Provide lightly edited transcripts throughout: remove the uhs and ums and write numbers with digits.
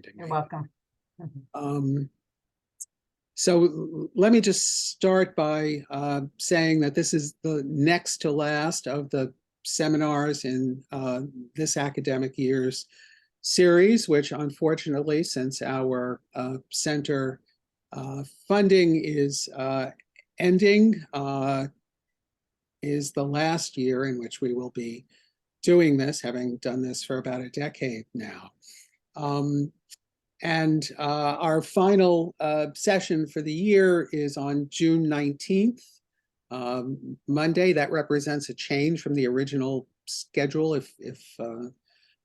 reminding You're me. welcome. So let me just start by saying that this is the next to last of the seminars in this academic year's series, which unfortunately, since our center funding is ending, is the last year in which we will be doing this, having done this for about a decade now. And our final session for the year is on June 19th, Monday. That represents a change from the original schedule. If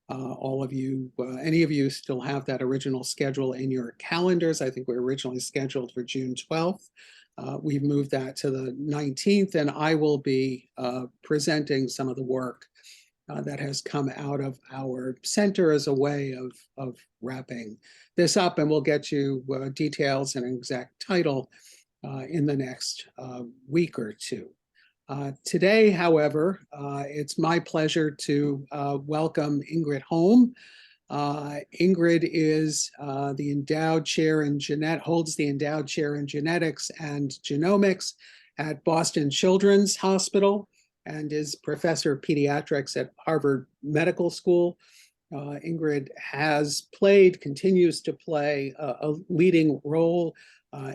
all of you, any of you still have that original schedule in your calendars, I think we were originally scheduled for June 12th. We've moved that to the 19th, and I will be presenting some of the work that has come out of our center as a way of wrapping this up, and we'll get you details and an exact title in the next week or two. Today, however, it's my pleasure to welcome Ingrid Holm. Ingrid is the Endowed Chair in holds the Endowed Chair in Genetics and Genomics at Boston Children's Hospital, and is Professor of Pediatrics at Harvard Medical School. Ingrid has played, continues to play a leading role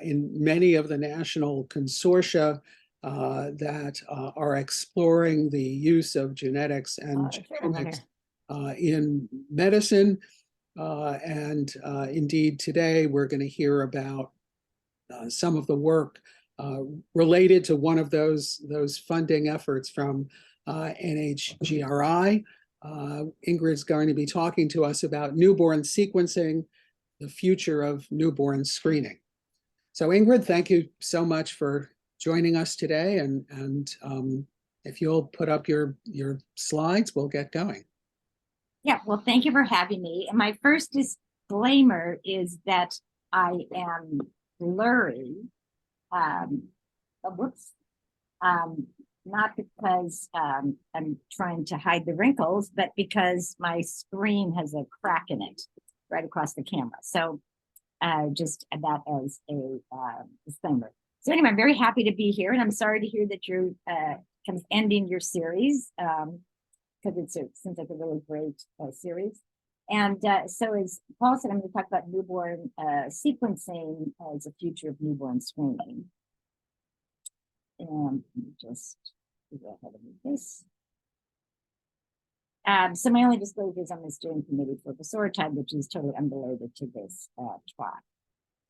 in many of the national consortia that are exploring the use of genetics and genomics in medicine. Indeed, today we're going to hear about some of the work related to one of those funding efforts from NHGRI. Ingrid's going to be talking to us about newborn sequencing, the future of newborn screening. So Ingrid, thank you so much for joining us today. And if you'll put up your slides, we'll get going. Yeah, well, thank you for having me. And my first disclaimer is that I am blurry. Not because I'm trying to hide the wrinkles, but because my screen has a crack in it right across the camera. So just that as a disclaimer. So anyway, I'm very happy to be here, and I'm sorry to hear that you're kind of ending your series because it seems like a really great series. And so as Paul said, I'm going to talk about newborn sequencing as a future of newborn screening. And just go ahead and do this. So my only disclosure is on the steering committee for vosoritide, which is totally unrelated to this talk.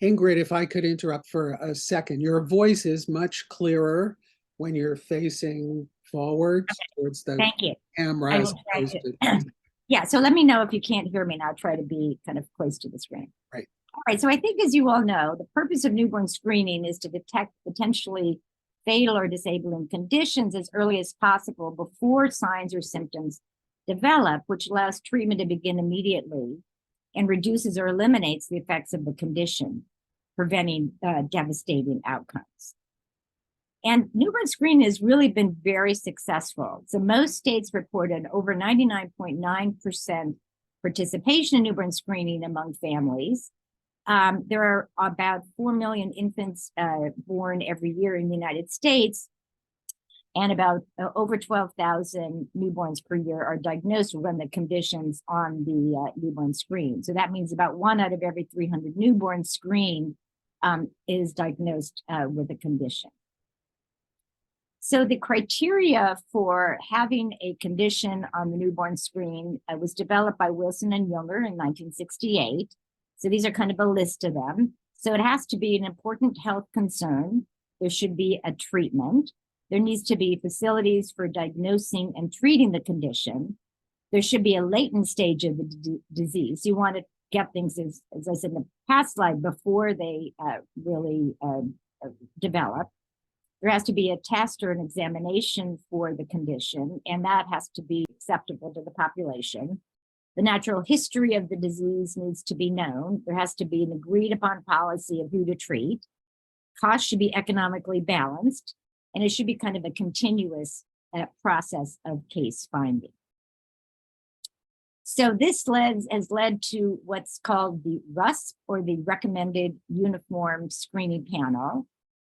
Ingrid, if I could interrupt for a second, your voice is much clearer when you're facing forward towards the camera. As opposed to... Yeah, so let me know if you can't hear me, and I'll try to be kind of close to the screen. Right. All right, so I think, as you all know, the purpose of newborn screening is to detect potentially fatal or disabling conditions as early as possible before signs or symptoms develop, which allows treatment to begin immediately and reduces or eliminates the effects of the condition, preventing devastating outcomes. And newborn screening has really been very successful. So most states reported over 99.9% participation in newborn screening among families. There are about 4 million infants born every year in the United States, and about over 12,000 newborns per year are diagnosed with one of the conditions on the newborn screen. So that means about 1 out of every 300 newborns screened is diagnosed with a condition. So the criteria for having a condition on the newborn screen was developed by Wilson and Younger in 1968. So these are kind of a list of them. So it has to be an important health concern. There should be a treatment. There needs to be facilities for diagnosing and treating the condition. There should be a latent stage of the disease. You want to get things, as I said in the past slide, before they really develop. There has to be a test or an examination for the condition, and that has to be acceptable to the population. The natural history of the disease needs to be known. There has to be an agreed upon policy of who to treat. Costs should be economically balanced, and it should be kind of a continuous process of case finding. So this has led to what's called the RUSP, or the Recommended Uniform Screening Panel.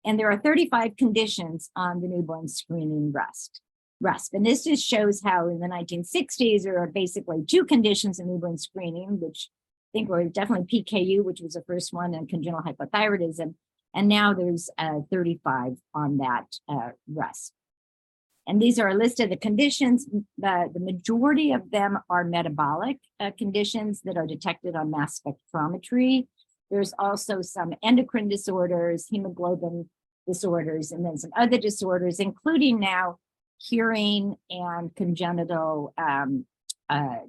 And there are 35 conditions on the newborn screening RUSP. And this just shows how in the 1960s, there are basically 2 conditions in newborn screening, which I think were definitely PKU, which was the first one, and congenital hypothyroidism. And now there's 35 on that RUSP. And these are a list of the conditions. The majority of them are metabolic conditions that are detected on mass spectrometry. There's also some endocrine disorders, hemoglobin disorders, and then some other disorders, including now hearing and congenital,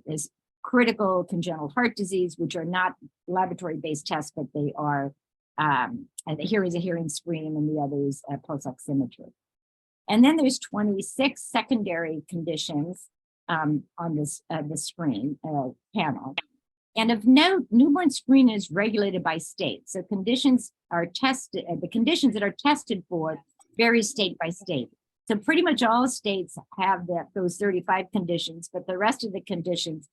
is critical congenital heart disease, which are not laboratory-based tests, but they are, here is a hearing screen, and the other is pulse oximetry. And then there's 26 secondary conditions on this screen panel. And of note, newborn screening is regulated by state. So conditions are tested, the conditions that are tested for vary state by state. So pretty much all states have those 35 conditions, but the rest of the conditions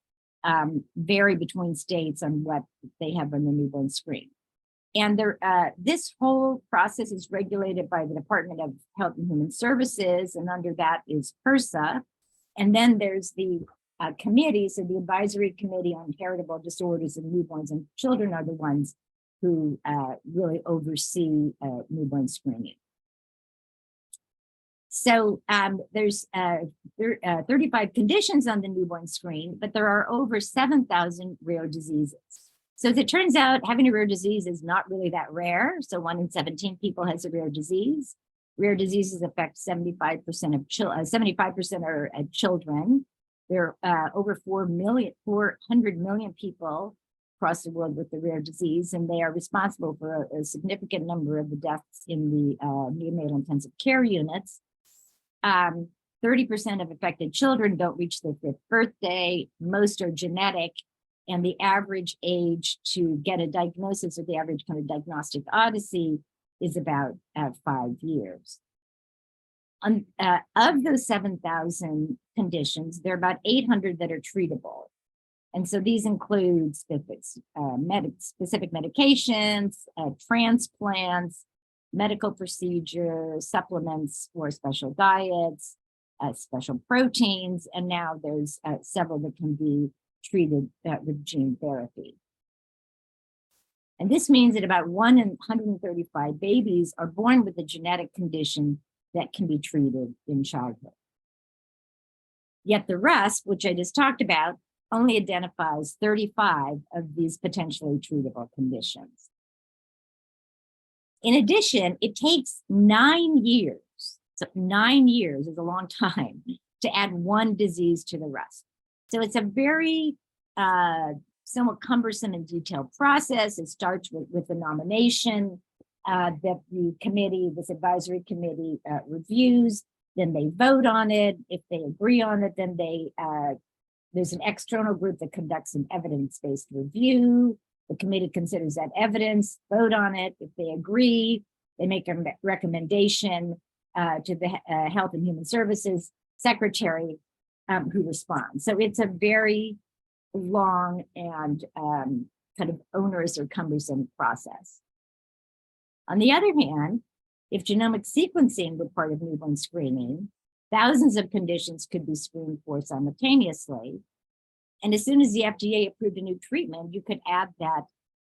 vary between states on what they have on the newborn screen. And this whole process is regulated by the Department of Health and Human Services, and under that is HRSA. And then there's the committee, so the Advisory Committee on Heritable Disorders in Newborns and Children are the ones who really oversee newborn screening. So there's 35 conditions on the newborn screen, but there are over 7,000 rare diseases. So as it turns out, having a rare disease is not really that rare. So 1 in 17 people has a rare disease. Rare diseases affect 75% of 75% are children. There are over 400 million people across the world with the rare disease, and they are responsible for a significant number of the deaths in the neonatal intensive care units. 30% of affected children don't reach their 5th birthday. Most are genetic. And the average age to get a diagnosis, or the average kind of diagnostic odyssey, is about 5 years. Of those 7,000 conditions, there are about 800 that are treatable. And so these include specific medications, transplants, medical procedures, supplements or special diets, special proteins, and now there's several that can be treated with gene therapy. And this means that about 1 in 135 babies are born with a genetic condition that can be treated in childhood. Yet the RUSP, which I just talked about, only identifies 35 of these potentially treatable conditions. In addition, it takes 9 years, so 9 years is a long time, to add 1 disease to the RUSP. So it's a very somewhat cumbersome and detailed process. It starts with the nomination that the committee, this advisory committee reviews, then they vote on it. If they agree on it, then there's an external group that conducts an evidence-based review. The committee considers that evidence, vote on it. If they agree, they make a recommendation to the Health and Human Services Secretary, who responds. So it's a very long and kind of onerous or cumbersome process. On the other hand, if genomic sequencing were part of newborn screening, thousands of conditions could be screened for simultaneously. And as soon as the FDA approved a new treatment, you could add that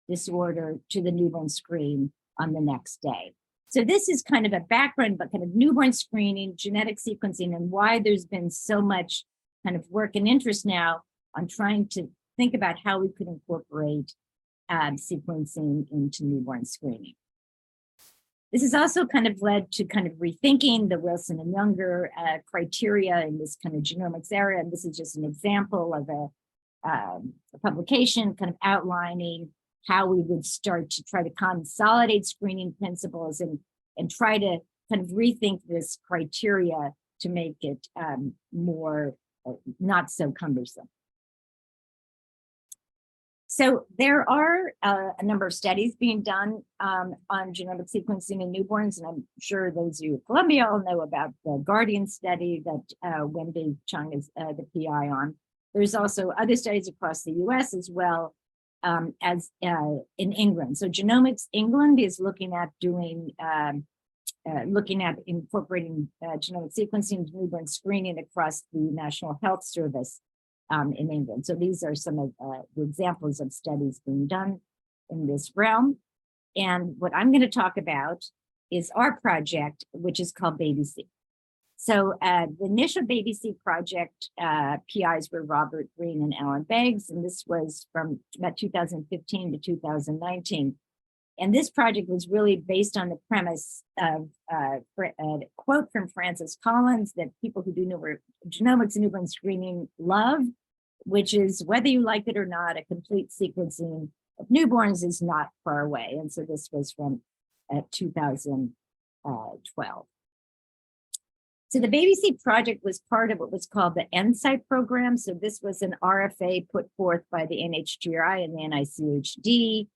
disorder to the newborn screen on the next day. So this is kind of a background, but kind of newborn screening, genetic sequencing, and why there's been so much kind of work and interest now on trying to think about how we could incorporate sequencing into newborn screening. This has also kind of led to kind of rethinking the Wilson and Younger criteria in this kind of genomics area. And this is just an example of a publication kind of outlining how we would start to try to consolidate screening principles and try to kind of rethink this criteria to make it more not so cumbersome. So there are a number of studies being done on genomic sequencing in newborns, and I'm sure those of you at Columbia all know about the Guardian study that Wenbei Chung is the PI on. There's also other studies across the US as well as in England. So Genomics England is looking at doing, looking at incorporating genomic sequencing into newborn screening across the National Health Service in England. So these are some of the examples of studies being done in this realm. And what I'm going to talk about is our project, which is called BabySeq. So the initial BabySeq project, PIs were Robert Green and Alan Beggs, and this was from about 2015 to 2019. And this project was really based on the premise of a quote from Francis Collins that people who do genomics and newborn screening love, which is, whether you like it or not, a complete sequencing of newborns is not far away. And so this was from 2012. So the BabySeq project was part of what was called the NBSeq program. So this was an RFA put forth by the NHGRI and the NICHD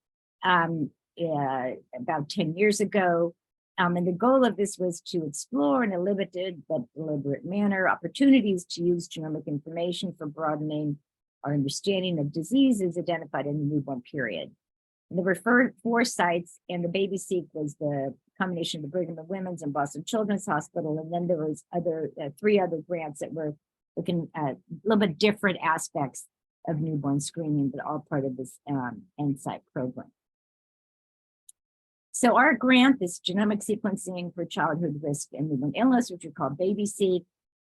about 10 years ago. And the goal of this was to explore in a limited but deliberate manner opportunities to use genomic information for broadening our understanding of diseases identified in the newborn period. And there were 4 sites, and the BabySeq was the combination of the Brigham and Women's and Boston Children's Hospital. And then there was 3 other grants that were looking at a little bit different aspects of newborn screening, but all part of this NBSeq program. So our grant, this genomic sequencing for childhood risk and newborn illness, which we call BabySeq,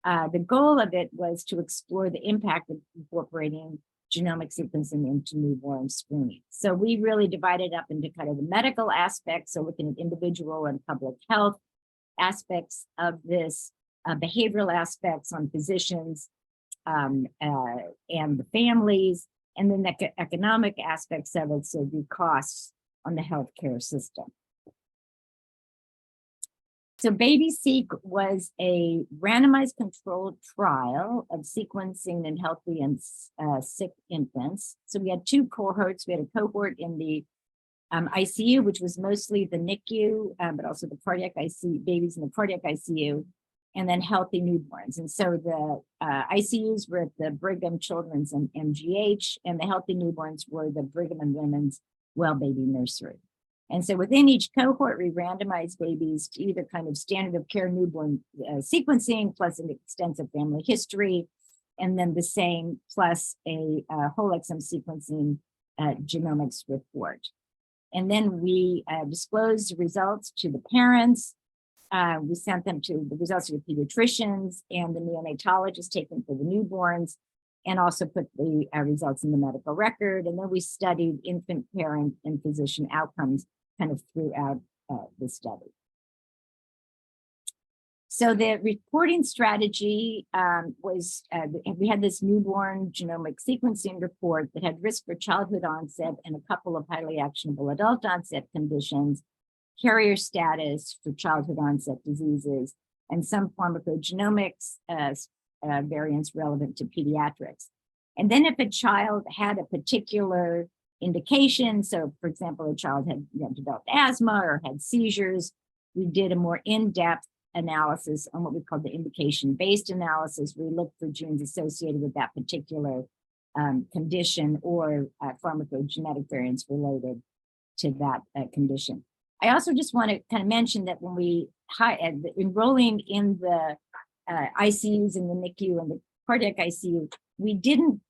the goal of it was to explore the impact of incorporating genomic sequencing into newborn screening. So we really divided up into kind of the medical aspects, so looking at individual and public health aspects of this, behavioral aspects on physicians and the families, and then the economic aspects of it, so the costs on the healthcare system. So BabySeq was a randomized controlled trial of sequencing in healthy and sick infants. So we had 2 cohorts. We had a cohort in the ICU, which was mostly the NICU, but also the cardiac ICU, babies in the cardiac ICU, and then healthy newborns. And so the ICUs were at the Brigham Children's and MGH, and the healthy newborns were the Brigham and Women's Well Baby Nursery. And so within each cohort, we randomized babies to either kind of standard of care newborn sequencing plus an extensive family history, and then the same plus a whole exome sequencing genomics report. And then we disclosed the results to the parents. We sent them to the results to the pediatricians and the neonatologists taken for the newborns, and also put the results in the medical record. And then we studied infant, parent, and physician outcomes kind of throughout the study. So the reporting strategy was, we had this newborn genomic sequencing report that had risk for childhood onset and a couple of highly actionable adult onset conditions, carrier status for childhood onset diseases, and some pharmacogenomics variants relevant to pediatrics. And then if a child had a particular indication, so for example, a child had developed asthma or had seizures, we did a more in-depth analysis on what we call the indication-based analysis. We looked for genes associated with that particular condition or pharmacogenetic variants related to that condition. I also just want to kind of mention that when we enrolling in the ICUs in the NICU and the cardiac ICU, we didn't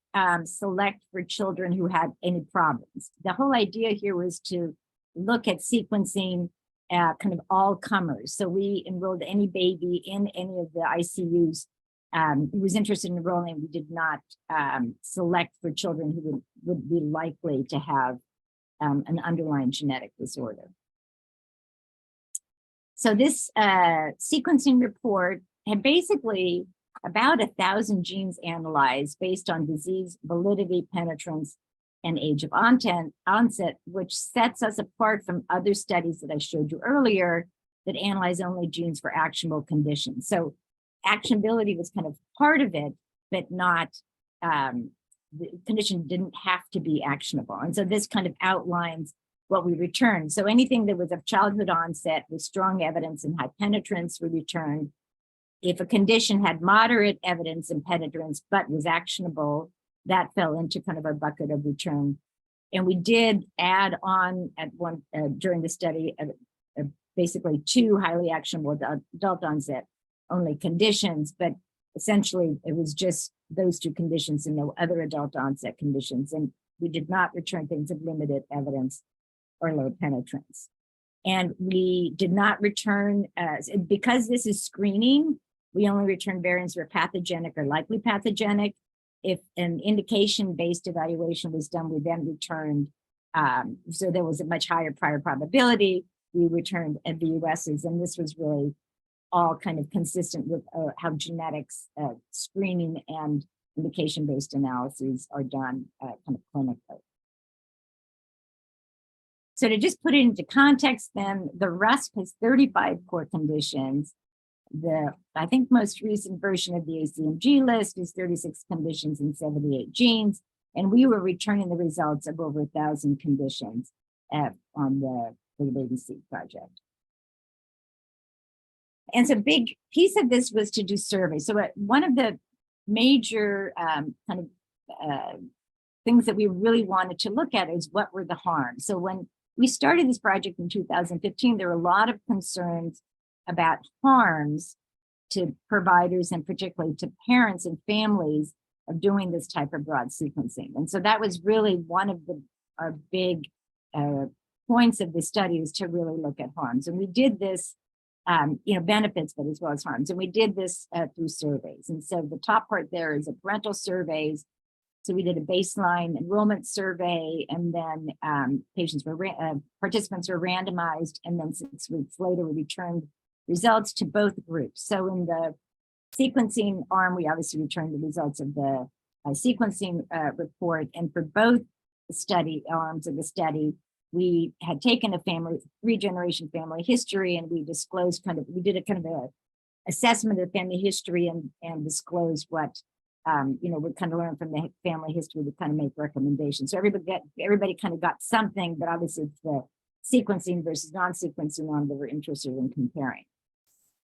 select for children who had any problems. The whole idea here was to look at sequencing kind of all comers. So we enrolled any baby in any of the ICUs who was interested in enrolling. We did not select for children who would be likely to have an underlying genetic disorder. So this sequencing report had basically about 1,000 genes analyzed based on disease validity, penetrance, and age of onset, which sets us apart from other studies that I showed you earlier that analyze only genes for actionable conditions. So actionability was kind of part of it, but not, the condition didn't have to be actionable. And so this kind of outlines what we returned. So anything that was of childhood onset with strong evidence and high penetrance we returned. If a condition had moderate evidence and penetrance, but was actionable, that fell into kind of our bucket of return. And we did add on at one during the study, basically 2 highly actionable adult onset only conditions, but essentially it was just those 2 conditions and no other adult onset conditions. And we did not return things of limited evidence or low penetrance. And we did not return, because this is screening, we only return variants that are pathogenic or likely pathogenic. If an indication-based evaluation was done, we then returned, so there was a much higher prior probability, we returned VUSs, and this was really all kind of consistent with how genetics screening and indication-based analyses are done kind of clinically. So to just put it into context, then the RUSP has 35 core conditions. I think most recent version of the ACMG list is 36 conditions and 78 genes, and we were returning the results of over 1,000 conditions for the BabySeq project. And so a big piece of this was to do surveys. So one of the major things that we really wanted to look at is what were the harms. So when we started this project in 2015, there were a lot of concerns about harms to providers and particularly to parents and families of doing this type of broad sequencing. And so that was really one of our big points of the study, is to really look at harms. And we did this, benefits, but as well as harms. And we did this through surveys. And so the top part there is a parental surveys. So we did a baseline enrollment survey, and then participants were randomized, and then 6 weeks later we returned results to both groups. So in the sequencing arm, we obviously returned the results of the sequencing report, and for both study arms of the study, we had taken a 3-generation family history, and we disclosed we did a kind of a assessment of family history and disclosed what we kind of learned from the family history to kind of make recommendations. So everybody kind of got something, but obviously it's the sequencing versus non-sequencing arm that we're interested in comparing.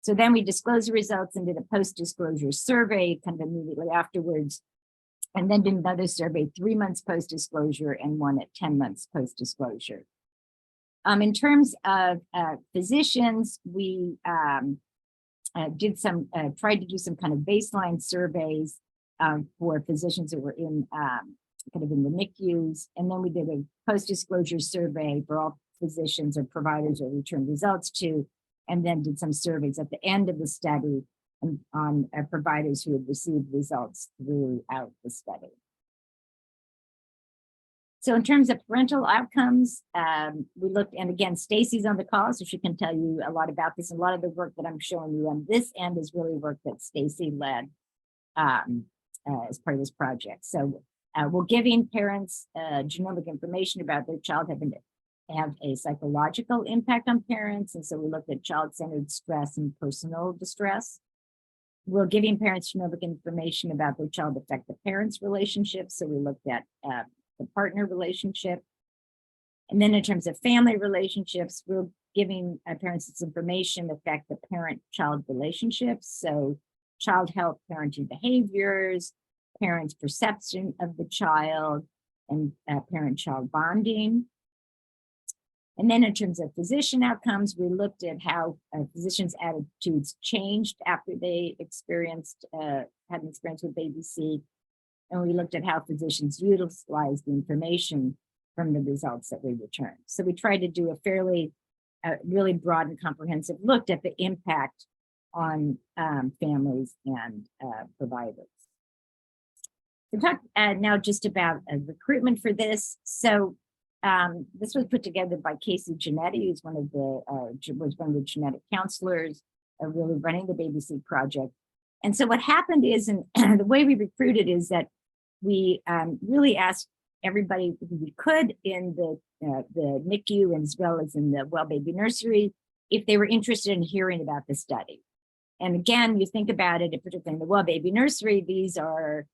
So then we disclosed the results and did a post-disclosure survey kind of immediately afterwards, and then did another survey 3 months post-disclosure and one at 10 months post-disclosure. In terms of physicians, we tried to do some kind of baseline surveys for physicians that were in kind of in the NICUs, and then we did a post-disclosure survey for all physicians or providers or returned results to, and then did some surveys at the end of the study on providers who had received results throughout the study. So in terms of parental outcomes, we looked, and again, Stacy's on the call, so she can tell you a lot about this. And a lot of the work that I'm showing you on this end is really work that Stacy led as part of this project. So we're giving parents genomic information about their child have a psychological impact on parents. And so we looked at child-centered stress and personal distress. We're giving parents genomic information about their child affect the parents' relationships. So we looked at the partner relationship. And then in terms of family relationships, we're giving parents this information affect the parent-child relationships. So child health, parenting behaviors, parents' perception of the child, and parent-child bonding. And then in terms of physician outcomes, we looked at how physicians' attitudes changed after they had an experience with BabySeq. And we looked at how physicians utilized the information from the results that we returned. So we tried to do a fairly, really broad and comprehensive look at the impact on families and providers. We'll talk now just about recruitment for this. So this was put together by Casey Genetti, who's was one of the genetic counselors really running the BabySeq project. And so what happened is, and the way we recruited is that we really asked everybody who we could in the NICU and as well as in the well baby nursery if they were interested in hearing about the study. And again, you think about it, particularly in the well baby nursery, these are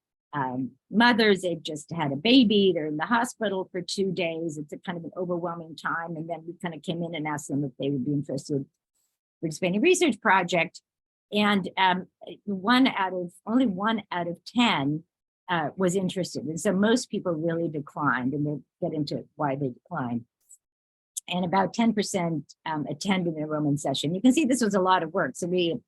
mothers, they've just had a baby, they're in the hospital for 2 days. It's a kind of an overwhelming time. And then we kind of came in and asked them if they would be interested in participating in a research project. And only one out of 10 was interested. And so most people really declined, and we'll get into why they declined. And about 10% attended the enrollment session. You can see this was a lot of work. So we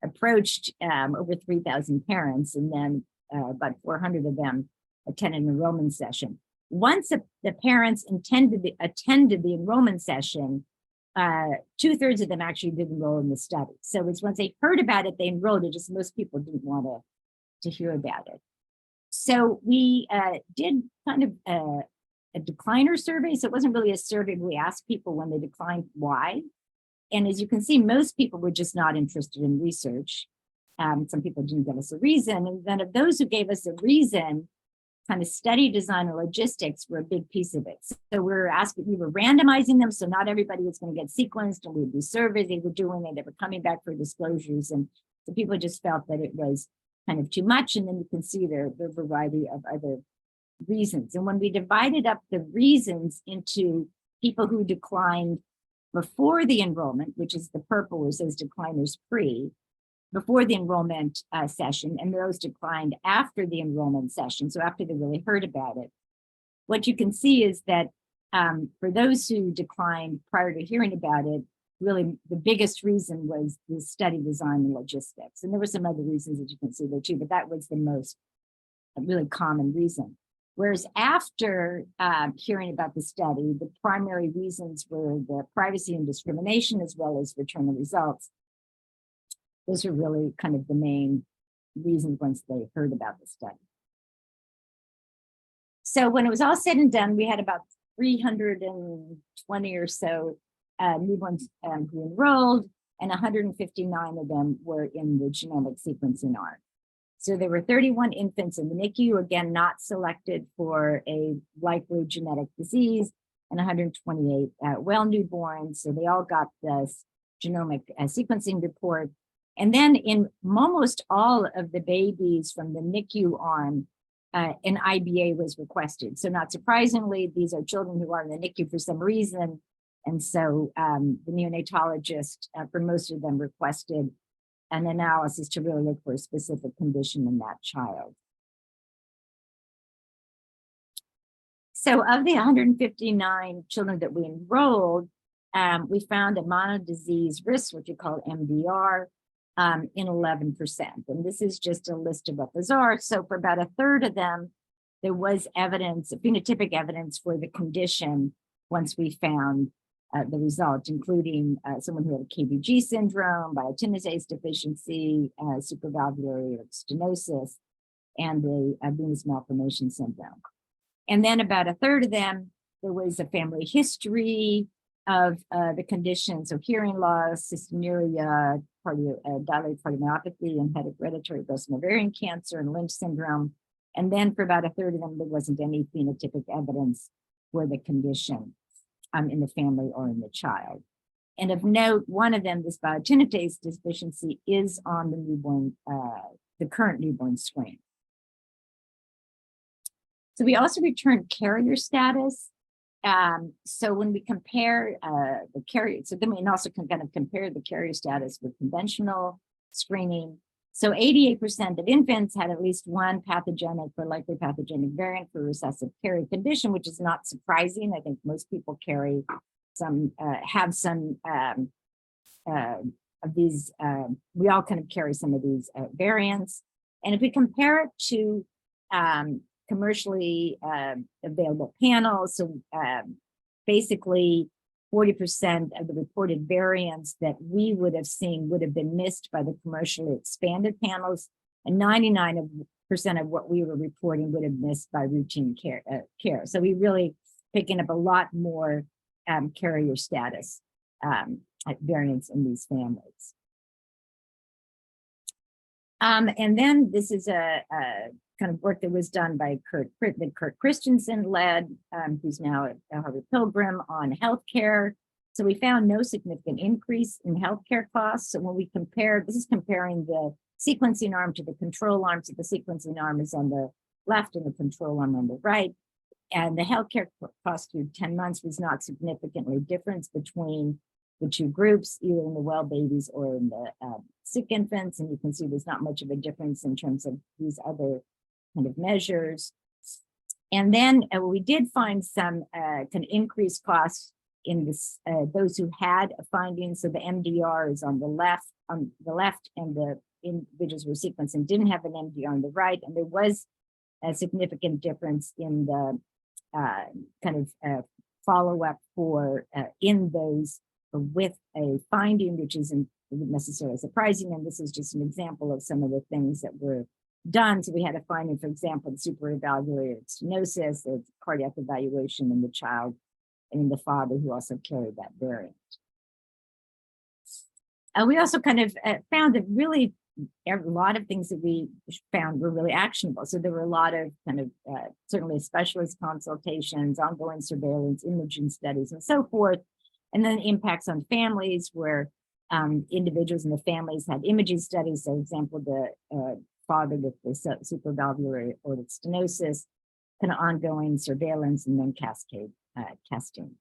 approached over 3,000 parents, and then about 400 of them attended an enrollment session. Once the parents attended the enrollment session, 2/3 of them actually did enroll in the study. So it's once they heard about it, they enrolled. It just most people didn't want to hear about it. So we did kind of a decliner survey. So it wasn't really a survey. We asked people when they declined why. And as you can see, most people were just not interested in research. Some people didn't give us a reason. And then of those who gave us a reason, kind of study design and logistics were a big piece of it. So we were randomizing them. So not everybody was going to get sequenced, and we would do surveys. They were doing it. They were coming back for disclosures. And so people just felt that it was kind of too much. And then you can see the variety of other reasons. And when we divided up the reasons into people who declined before the enrollment, which is the purple where it says decliners pre, before the enrollment session, and those declined after the enrollment session, so after they really heard about it, what you can see is that for those who declined prior to hearing about it, really the biggest reason was the study design and logistics. And there were some other reasons that you can see there too, but that was the most really common reason. Whereas after hearing about the study, the primary reasons were the privacy and discrimination, as well as return of results. Those are really kind of the main reasons once they heard about the study. So when it was all said and done, we had about 320 or so newborns who enrolled, and 159 of them were in the genomic sequencing arm. So there were 31 infants in the NICU, again, not selected for a likely genetic disease, and 128 well newborns. So they all got this genomic sequencing report. And then in almost all of the babies from the NICU arm, an IBA was requested. So not surprisingly, these are children who are in the NICU for some reason. And so the neonatologist, for most of them, requested an analysis to really look for a specific condition in that child. So of the 159 children that we enrolled, we found a monodisease risk, which we call MDR, in 11%. And this is just a list of what those are. So for about 1/3 of them, there was evidence, phenotypic evidence for the condition once we found the result, including someone who had a KBG syndrome, biotinidase deficiency, supravalvular stenosis, and a venous malformation syndrome. And then about 1/3 of them, there was a family history of the condition, so hearing loss, cystinuria, dilated cardiomyopathy, and hereditary breast and ovarian cancer, and Lynch syndrome. And then for about 1/3 of them, there wasn't any phenotypic evidence for the condition in the family or in the child. And of note, one of them, this biotinidase deficiency, is on the newborn, the current newborn screen. So we also returned carrier status. So when we compare the carrier, so then we also can kind of compare the carrier status with conventional screening. So 88% of infants had at least one pathogenic or likely pathogenic variant for recessive carrier condition, which is not surprising. I think most people carry some, have some of these, we all kind of carry some of these variants. And if we compare it to commercially available panels, so basically 40% of the reported variants that we would have seen would have been missed by the commercially expanded panels, and 99% of what we were reporting would have missed by routine care. So we really picking up a lot more carrier status variants in these families. And then this is a kind of work that was done by Kurt Christensen led, who's now at Harvard Pilgrim, on healthcare. So we found no significant increase in healthcare costs. So when we compare, this is comparing the sequencing arm to the control arm. So the sequencing arm is on the left and the control arm on the right. And the healthcare cost through 10 months was not significantly different between the two groups, either in the well babies or in the sick infants. And you can see there's not much of a difference in terms of these other kind of measures. And then we did find some kind of increased costs in this, those who had a finding. So the MDR is on the left, and the individuals who were sequenced and didn't have an MDR on the right. And there was a significant difference in the follow-up for in those with a finding, which isn't necessarily surprising. And this is just an example of some of the things that were done. So we had a finding, for example, super evaluated stenosis, the cardiac evaluation in the child and in the father who also carried that variant. We also kind of found that really a lot of things that we found were really actionable. So there were a lot of kind of certainly specialist consultations, ongoing surveillance, imaging studies, and so forth. And then impacts on families where individuals in the families had imaging studies. So, for example, the father with the supravalvular aortic stenosis, kind of ongoing surveillance, and then cascade testing.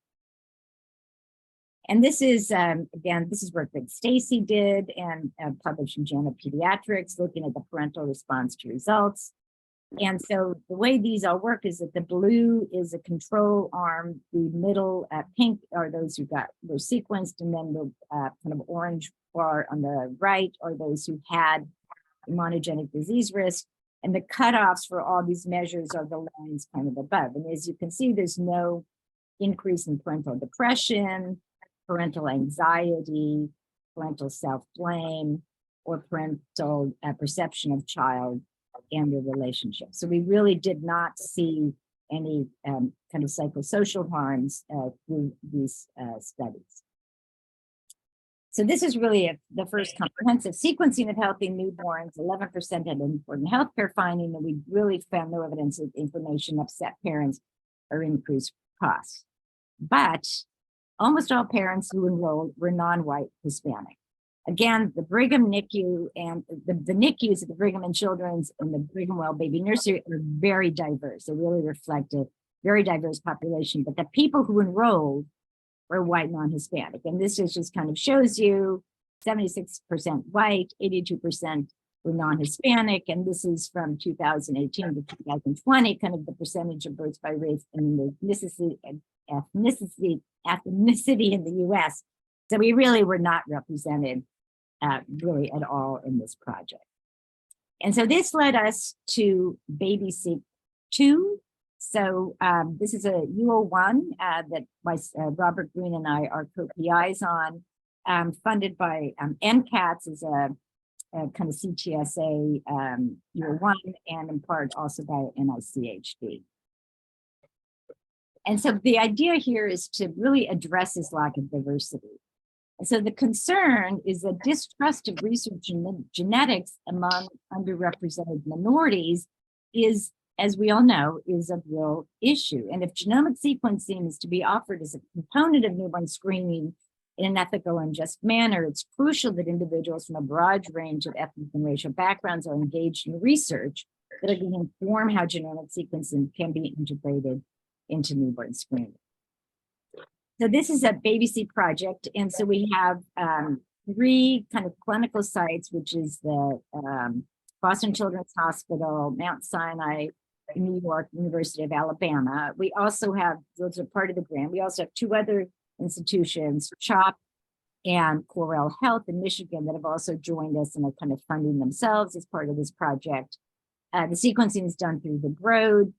And this is, again, this is work that Stacy did and published in JAMA Pediatrics, looking at the parental response to results. And so the way these all work is that the blue is a control arm, the middle pink are those who were sequenced, and then the kind of orange bar on the right are those who had monogenic disease risk. And the cutoffs for all these measures are the lines kind of above. And as you can see, there's no increase in parental depression, parental anxiety, parental self-blame, or parental perception of child and their relationship. So we really did not see any kind of psychosocial harms through these studies. So this is really the first comprehensive sequencing of healthy newborns. 11% had an important healthcare finding, and we really found no evidence that information upset parents or increased costs. But almost all parents who enrolled were non-white Hispanic. Again, the Brigham NICU and the NICUs at the Brigham and Children's and the Brigham Well Baby Nursery are very diverse. They really reflect a very diverse population, but the people who enrolled were white non-Hispanic. And this just kind of shows you 76% white, 82% were non-Hispanic. And this is from 2018 to 2020, kind of the percentage of births by race and the ethnicity in the US. So we really were not represented really at all in this project. And so this led us to BabySeq 2. So this is a UO1 that Robert Green and I are co-PIs on, funded by NCATS as a kind of CTSA UO1, and in part also by NICHD. And so the idea here is to really address this lack of diversity. And so the concern is that distrust of research in genetics among underrepresented minorities is, as we all know, is a real issue. And if genomic sequencing is to be offered as a component of newborn screening in an ethical and just manner, it's crucial that individuals from a broad range of ethnic and racial backgrounds are engaged in research that can inform how genomic sequencing can be integrated into newborn screening. So this is a BabySeq project. And so we have 3 kind of clinical sites, which is the Boston Children's Hospital, Mount Sinai, New York, University of Alabama. We also have, those are part of the grant. We also have 2 other institutions, CHOP and Corel Health in Michigan, that have also joined us and are kind of funding themselves as part of this project. The sequencing is done through the Broad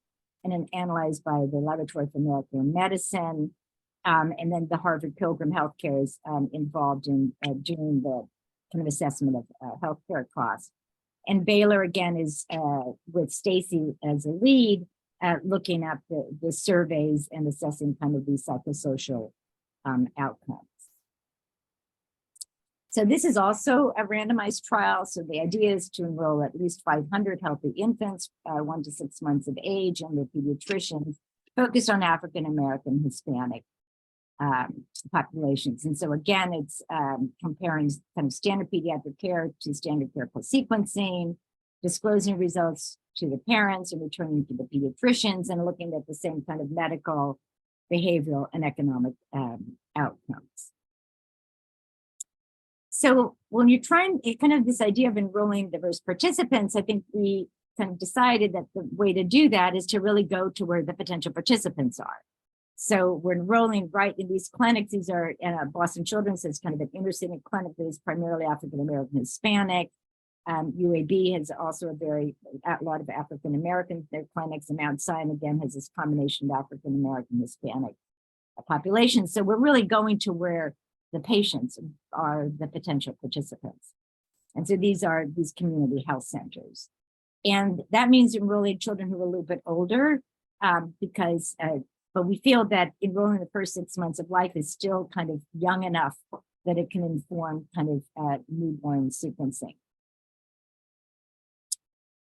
and then analyzed by the Laboratory for Molecular Medicine. And then the Harvard Pilgrim Healthcare is involved in doing the kind of assessment of healthcare costs. And Baylor, again, is with Stacy as a lead, looking at the surveys and assessing kind of these psychosocial outcomes. So this is also a randomized trial. So the idea is to enroll at least 500 healthy infants, 1 to 6 months of age, and their pediatricians, focused on African American, Hispanic populations. And so again, it's comparing kind of standard pediatric care to standard care plus sequencing, disclosing results to the parents and returning to the pediatricians, and looking at the same kind of medical, behavioral, and economic outcomes. So when you're trying kind of this idea of enrolling diverse participants, I think we kind of decided that the way to do that is to really go to where the potential participants are. So we're enrolling right in these clinics. These are Boston Children's is kind of an inner city clinic that is primarily African-American Hispanic. UAB has also a lot of African-American clinics, and Mount Sinai again has this combination of African-American Hispanic population. So we're really going to where the patients are the potential participants. And so these are these community health centers. And that means enrolling children who are a little bit older but we feel that enrolling the first 6 months of life is still kind of young enough that it can inform kind of newborn sequencing.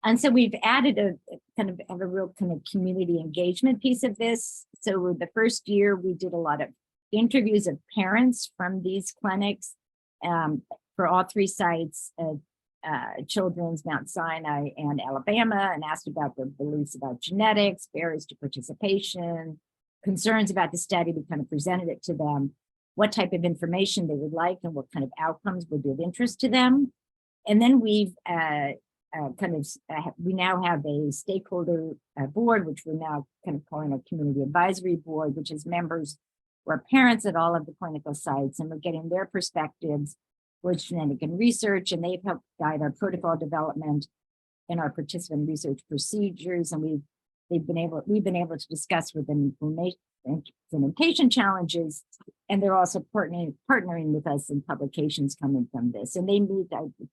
And so we've added a real kind of community engagement piece of this. So the first year we did a lot of interviews of parents from these clinics for all 3 sites, Children's, Mount Sinai, and Alabama, and asked about their beliefs about genetics, barriers to participation, concerns about the study. We kind of presented it to them, what type of information they would like and what kind of outcomes would be of interest to them. And then we've we now have a stakeholder board, which we're now kind of calling a community advisory board, which is members who are parents at all of the clinical sites, and we're getting their perspectives for genetic and research, and they've helped guide our protocol development and our participant research procedures. And we've been able to discuss with them implementation challenges, and they're also partnering with us in publications coming from this. And they meet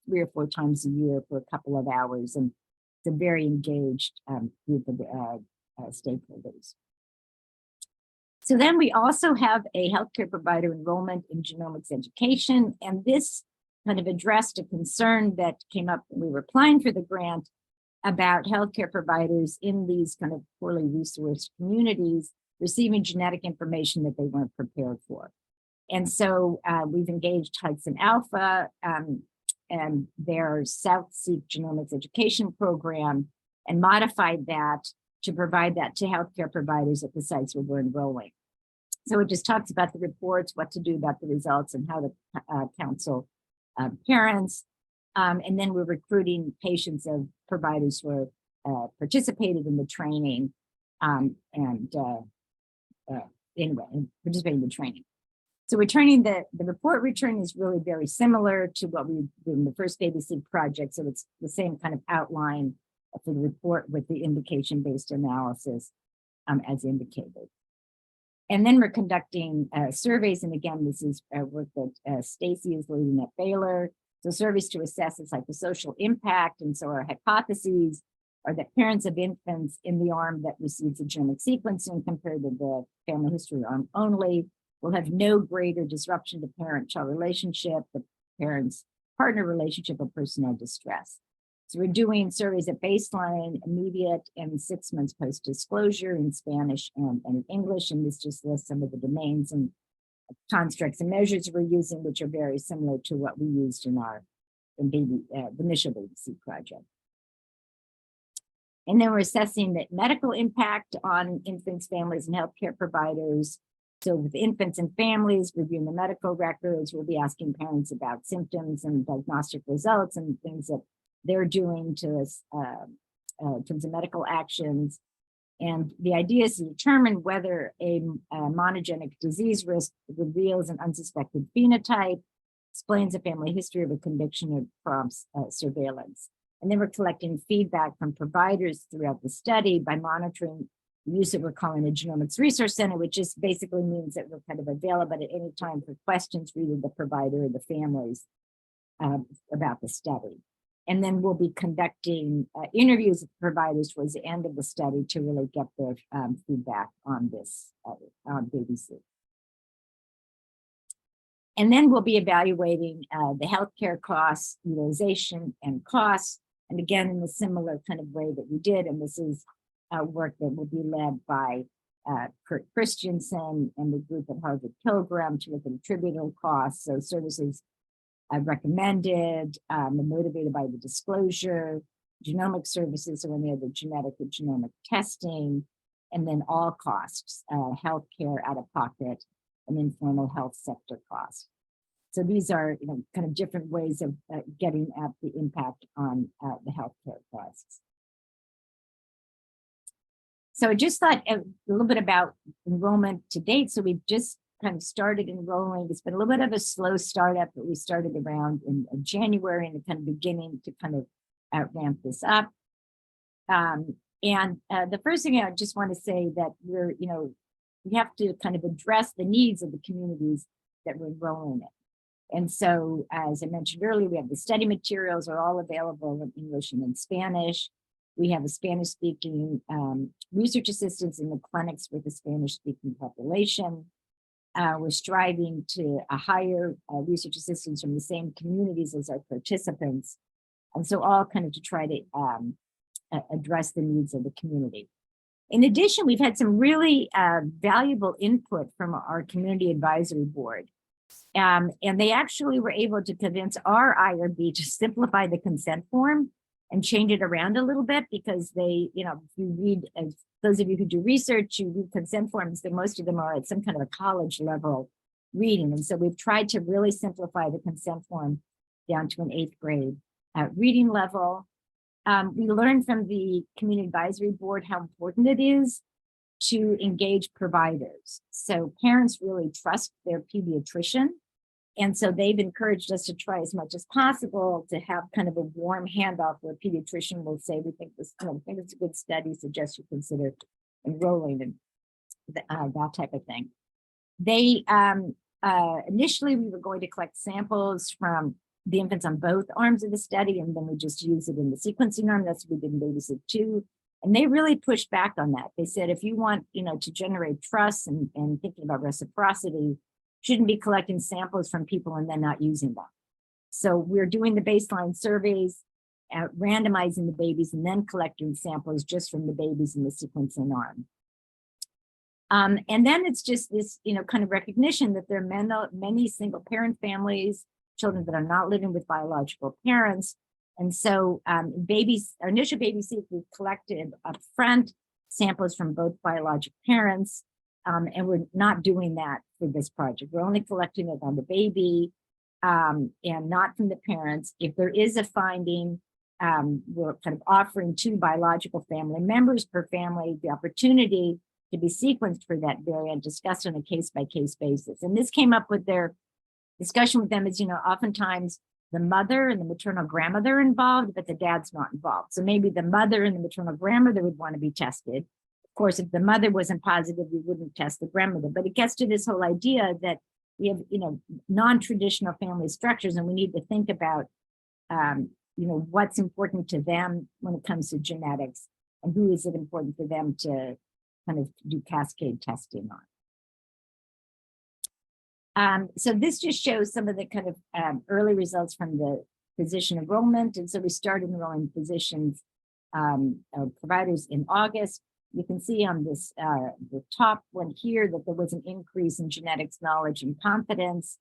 3 or 4 times a year for a couple of hours, and it's a very engaged group of stakeholders. So then we also have a healthcare provider enrollment in genomics education, and this kind of addressed a concern that came up when we were applying for the grant about healthcare providers in these kind of poorly resourced communities receiving genetic information that they weren't prepared for. And so we've engaged Hudson Alpha and their SouthSeek Genomics Education Program and modified that to provide that to healthcare providers at the sites where we're enrolling. So it just talks about the reports, what to do about the results, and how to counsel parents. And then we're recruiting patients of providers who are participated in the training and participating in the training. So we're training the report return is really very similar to what we did in the first BabySeq project. So it's the same kind of outline for the report with the indication-based analysis as indicated. And then we're conducting surveys. And again, this is work that Stacy is leading at Baylor. So surveys to assess the psychosocial impact. And so our hypotheses are that parents of infants in the arm that receives a genomic sequencing compared to the family history arm only will have no greater disruption to parent-child relationship, the parent's partner relationship, or personal distress. So we're doing surveys at baseline, immediate, and 6 months post-disclosure in Spanish and English. And this just lists some of the domains and constructs and measures we're using, which are very similar to what we used in the initial BabySeq project. And then we're assessing the medical impact on infants, families, and healthcare providers. So with infants and families, reviewing the medical records, we'll be asking parents about symptoms and diagnostic results and things that they're doing to us in terms of medical actions. And the idea is to determine whether a monogenic disease risk reveals an unsuspected phenotype, explains a family history of a conviction, or prompts surveillance. And then we're collecting feedback from providers throughout the study by monitoring the use of what we're calling a genomics resource center, which just basically means that we're kind of available at any time for questions for either the provider or the families about the study. And then we'll be conducting interviews with providers towards the end of the study to really get their feedback on this BabySeq. And then we'll be evaluating the healthcare costs, utilization, and costs. And again, in a similar kind of way that we did. And this is work that will be led by Kurt Christensen and the group at Harvard Pilgrim to look at attributable costs. So services recommended and motivated by the disclosure, genomic services, so any other genetic or genomic testing, and then all costs, healthcare out of pocket, and informal health sector costs. So these are kind of different ways of getting at the impact on the healthcare costs. So I just thought a little bit about enrollment to date. So we've just kind of started enrolling. It's been a little bit of a slow startup, but we started around in January and the kind of beginning to kind of ramp this up. The first thing I just want to say that we have to kind of address the needs of the communities that we're enrolling in. And so, as I mentioned earlier, we have the study materials are all available in English and in Spanish. We have a Spanish-speaking research assistants in the clinics with the Spanish-speaking population. We're striving to hire research assistants from the same communities as our participants. And so all kind of to try to address the needs of the community. In addition, we've had some really valuable input from our community advisory board. And they actually were able to convince our IRB to simplify the consent form and change it around a little bit, because they, if you read, as those of you who do research, you read consent forms, that most of them are at some kind of a college level reading. And so we've tried to really simplify the consent form down to an 8th grade reading level. We learned from the community advisory board how important it is to engage providers. So parents really trust their pediatrician. And so they've encouraged us to try as much as possible to have kind of a warm handoff where a pediatrician will say, we think this, think it's a good study, suggest you consider enrolling in that type of thing. They initially we were going to collect samples from the infants on both arms of the study, and then we just use it in the sequencing arm. That's what we did in BabySeq 2. And they really pushed back on that. They said, if you want, to generate trust and thinking about reciprocity, shouldn't be collecting samples from people and then not using them. So we're doing the baseline surveys, randomizing the babies, and then collecting samples just from the babies in the sequencing arm. And then it's just this, kind of recognition that there are many single parent families, children that are not living with biological parents. And so our initial BabySeq, we collected upfront samples from both biologic parents. And we're not doing that for this project. We're only collecting it on the baby and not from the parents. If there is a finding, we're kind of offering 2 biological family members per family the opportunity to be sequenced for that variant, discussed on a case-by-case basis. And this came up with their discussion with them is, oftentimes the mother and the maternal grandmother are involved, but the dad's not involved. So maybe the mother and the maternal grandmother would want to be tested. Of course, if the mother wasn't positive, we wouldn't test the grandmother. But it gets to this whole idea that we have, non-traditional family structures, and we need to think about, what's important to them when it comes to genetics, and who is it important for them to kind of do cascade testing on. So this just shows some of the kind of early results from the physician enrollment. And so we started enrolling physicians, providers in August. You can see on this, the top one here, that there was an increase in genetics knowledge and confidence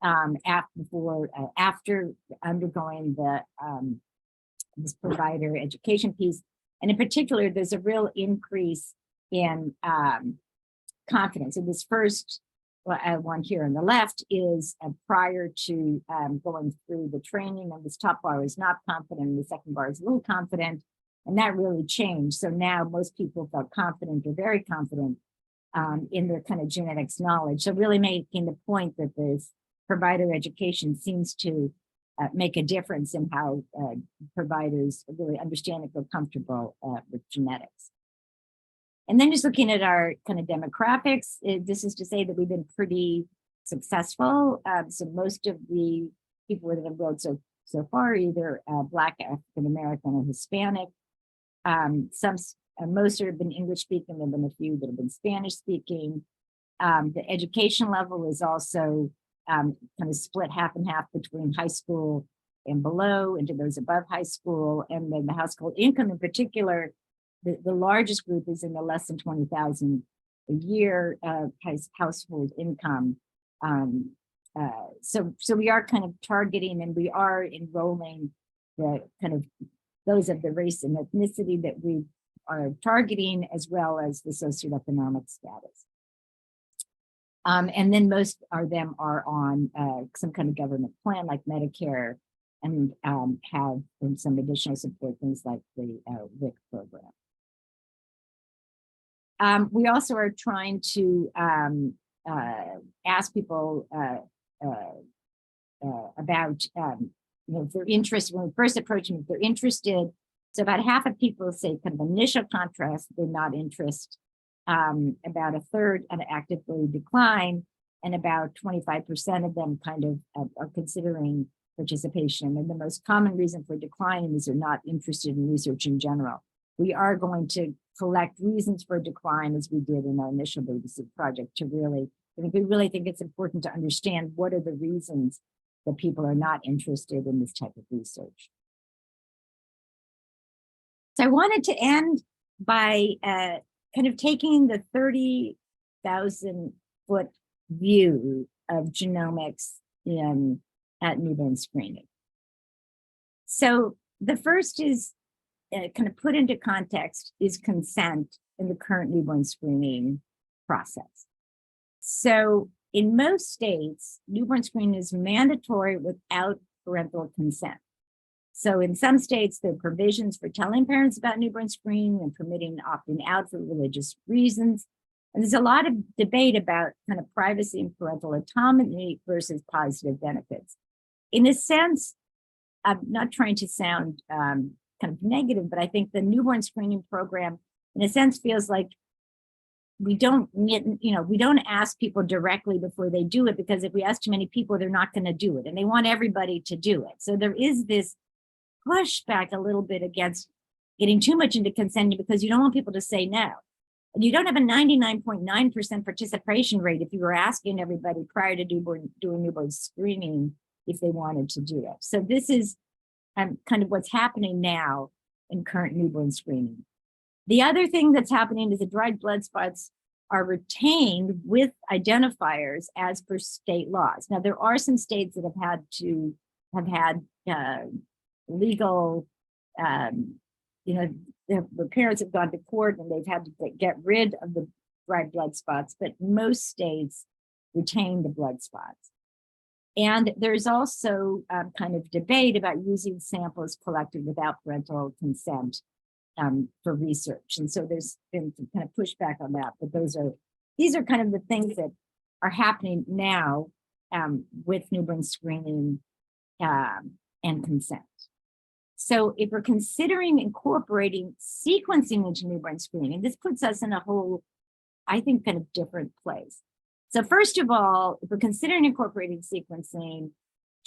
after undergoing the this provider education piece. And in particular, there's a real increase in confidence. In this first one here on the left is prior to going through the training, and this top bar is not confident, and the second bar is a little confident. And that really changed. So now most people felt confident or very confident in their kind of genetics knowledge. So really making the point that this provider education seems to make a difference in how providers really understand and feel comfortable with genetics. And then just looking at our kind of demographics, this is to say that we've been pretty successful. So most of the people that have enrolled so far are either Black, African American, or Hispanic. Most have been English speaking. There have been a few that have been Spanish speaking. The education level is also kind of split half and half between high school and below into those above high school. And then the household income in particular, the largest group is in the less than 20,000 a year household income. So we are kind of targeting, and we are enrolling the kind of those of the race and ethnicity that we are targeting, as well as the socioeconomic status. And then most of them are on some kind of government plan like Medicare, and have some additional support, things like the WIC program. We also are trying to ask people about, if they're interested. When we first approach them, if they're interested. So about half of people say kind of initial contrast, they're not interested. About a third actively decline, and about 25% of them kind of are considering participation. And the most common reason for decline is they're not interested in research in general. We are going to collect reasons for decline, as we did in our initial BabySeq project, to really, we really think it's important to understand what are the reasons that people are not interested in this type of research. So I wanted to end by kind of taking the 30,000 foot view of genomics at newborn screening. So the first is kind of put into context is consent in the current newborn screening process. So in most states, newborn screening is mandatory without parental consent. So in some states, there are provisions for telling parents about newborn screening and permitting opting out for religious reasons. And there's a lot of debate about kind of privacy and parental autonomy versus positive benefits. In a sense, I'm not trying to sound kind of negative, but I think the newborn screening program, in a sense, feels like we don't ask people directly before they do it, because if we ask too many people, they're not going to do it, and they want everybody to do it. So there is this pushback a little bit against getting too much into consenting, because you don't want people to say no. And you don't have a 99.9% participation rate if you were asking everybody prior to doing newborn screening if they wanted to do it. So this is kind of what's happening now in current newborn screening. The other thing that's happening is the dried blood spots are retained with identifiers as per state laws. Now, there are some states that have had legal, the parents have gone to court and they've had to get rid of the dried blood spots, but most states retain the blood spots. And there's also kind of debate about using samples collected without parental consent for research. And so there's been some kind of pushback on that, but these are kind of the things that are happening now with newborn screening and consent. So if we're considering incorporating sequencing into newborn screening, this puts us in a whole, I think, kind of different place. So first of all, if we're considering incorporating sequencing,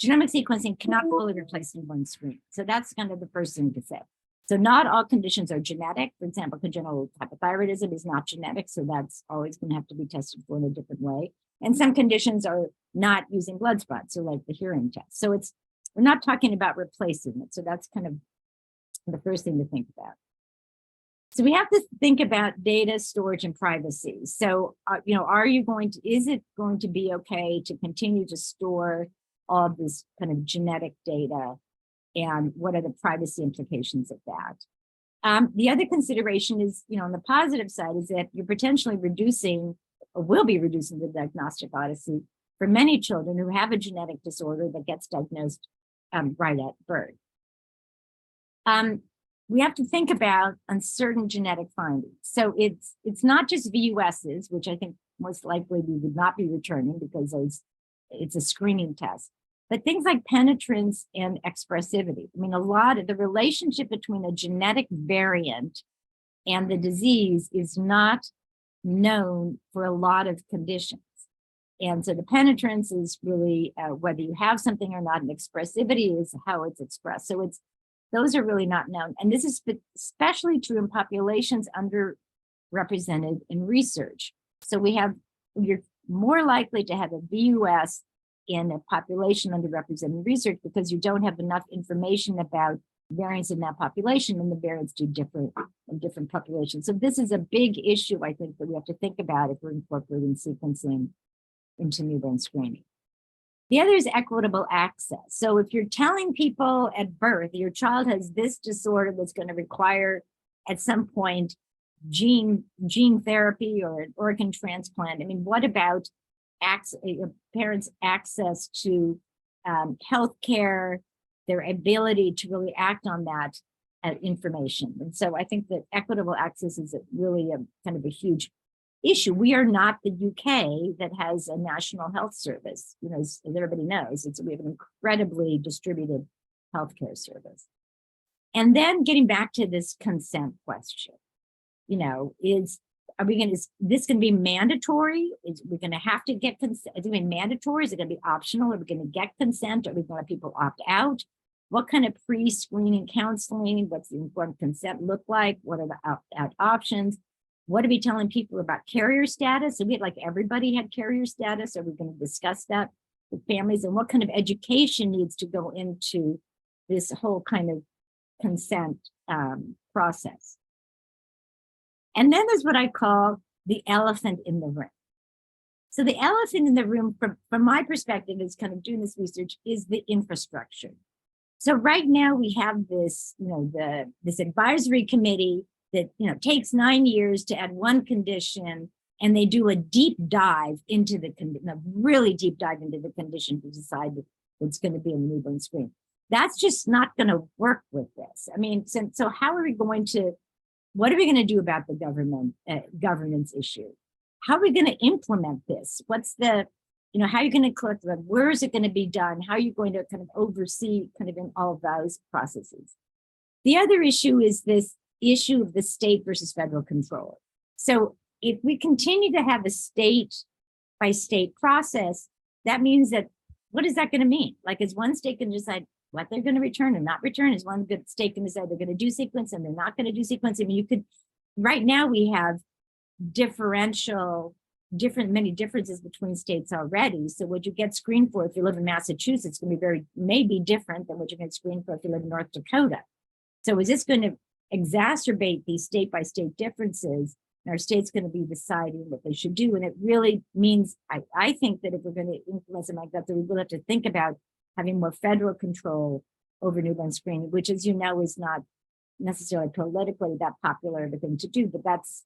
genomic sequencing cannot fully replace newborn screening. So that's kind of the first thing to say. So not all conditions are genetic. For example, congenital hypothyroidism is not genetic, so that's always going to have to be tested for in a different way. And some conditions are not using blood spots, so like the hearing test. So we're not talking about replacing it. So that's kind of the first thing to think about. So we have to think about data storage and privacy. So, is it going to be okay to continue to store all of this kind of genetic data? And what are the privacy implications of that? The other consideration is, on the positive side, is that you're potentially reducing, or will be reducing, the diagnostic odyssey for many children who have a genetic disorder that gets diagnosed right at birth. We have to think about uncertain genetic findings. So it's not just VUSs, which I think most likely we would not be returning because it's a screening test, but things like penetrance and expressivity. I mean, a lot of the relationship between a genetic variant and the disease is not known for a lot of conditions. And so the penetrance is really whether you have something or not, and expressivity is how it's expressed. So those are really not known. And this is especially true in populations underrepresented in research. So you're more likely to have a VUS in a population underrepresented in research because you don't have enough information about variants in that population, and the variants do different in different populations. So this is a big issue, I think, that we have to think about if we're incorporating sequencing into newborn screening. The other is equitable access. So if you're telling people at birth, your child has this disorder that's going to require at some point gene therapy or an organ transplant, I mean, what about parents' access to healthcare, their ability to really act on that? information. And so I think that equitable access is really a kind of a huge issue. We are not the UK that has a national health service. You know, as everybody knows, we have an incredibly distributed healthcare service. And then getting back to this consent question, you know, is this going to be mandatory? Is we going to have to get consent? Is it going to be mandatory? Is it going to be optional? Are we going to get consent? Are we going to let people opt out? What kind of pre-screening counseling? What's the informed consent look like? What are the opt-out options? What are we telling people about carrier status? So we had, like, everybody had carrier status. Are we going to discuss that with families? And what kind of education needs to go into this whole kind of consent process? And then there's what I call the elephant in the room. So the elephant in the room, from my perspective, is kind of doing this research, is the infrastructure. So right now we have this, you know, this advisory committee that, you know, takes 9 years to add one condition, and they do a deep dive into really deep dive into the condition to decide what's going to be in the newborn screen. That's just not going to work with this. I mean, so how are we going to? What are we going to do about the governance issue? How are we going to implement this? What's the, you know, how are you going to collect the, where is it going to be done? How are you going to kind of oversee kind of in all of those processes? The other issue is this issue of the state versus federal control. So if we continue to have a state by state process, that means that, what is that going to mean? Like, is one state going to decide what they're going to return and not return? Is one good state going to say they're going to do sequence and they're not going to do sequence? I mean, you could, right now we have many differences between states already. So what you get screened for if you live in Massachusetts can be maybe different than what you get screened for if you live in North Dakota. So is this going to exacerbate these state by state differences? And our state's going to be deciding what they should do. And it really means, I think that if we're going to implement something like that, we will have to think about having more federal control over newborn screening, which, as you know, is not necessarily politically that popular of a thing to do, but that's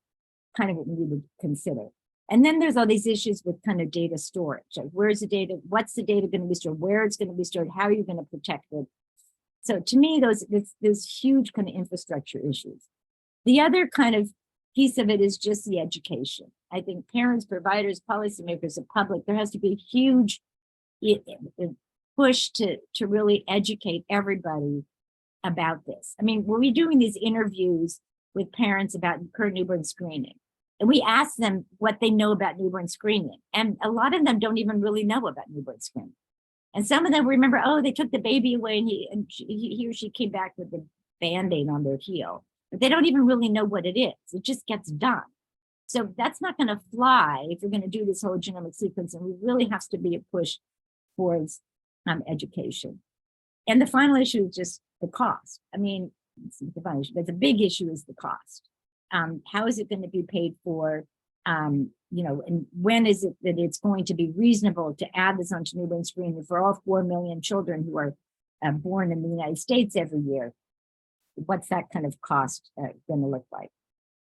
kind of what we would consider. And then there's all these issues with kind of data storage. Like, where's the data? What's the data going to be stored? Where it's going to be stored? How are you going to protect it? So to me, those huge kind of infrastructure issues. The other kind of piece of it is just the education. I think parents, providers, policymakers, the public, there has to be a huge push to really educate everybody about this. I mean, we're doing these interviews with parents about current newborn screening, and we ask them what they know about newborn screening. And a lot of them don't even really know about newborn screening. And some of them remember, oh, they took the baby away and he or she came back with a Band-Aid on their heel. But they don't even really know what it is. It just gets done. So that's not going to fly if you're going to do this whole genomic sequence. And we really has to be a push towards education. And the final issue is just the cost. I mean, but the big issue is the cost. How is it going to be paid for? You know, and when is it that it's going to be reasonable to add this onto newborn screening for all 4 million children who are born in the United States every year? What's that kind of cost going to look like?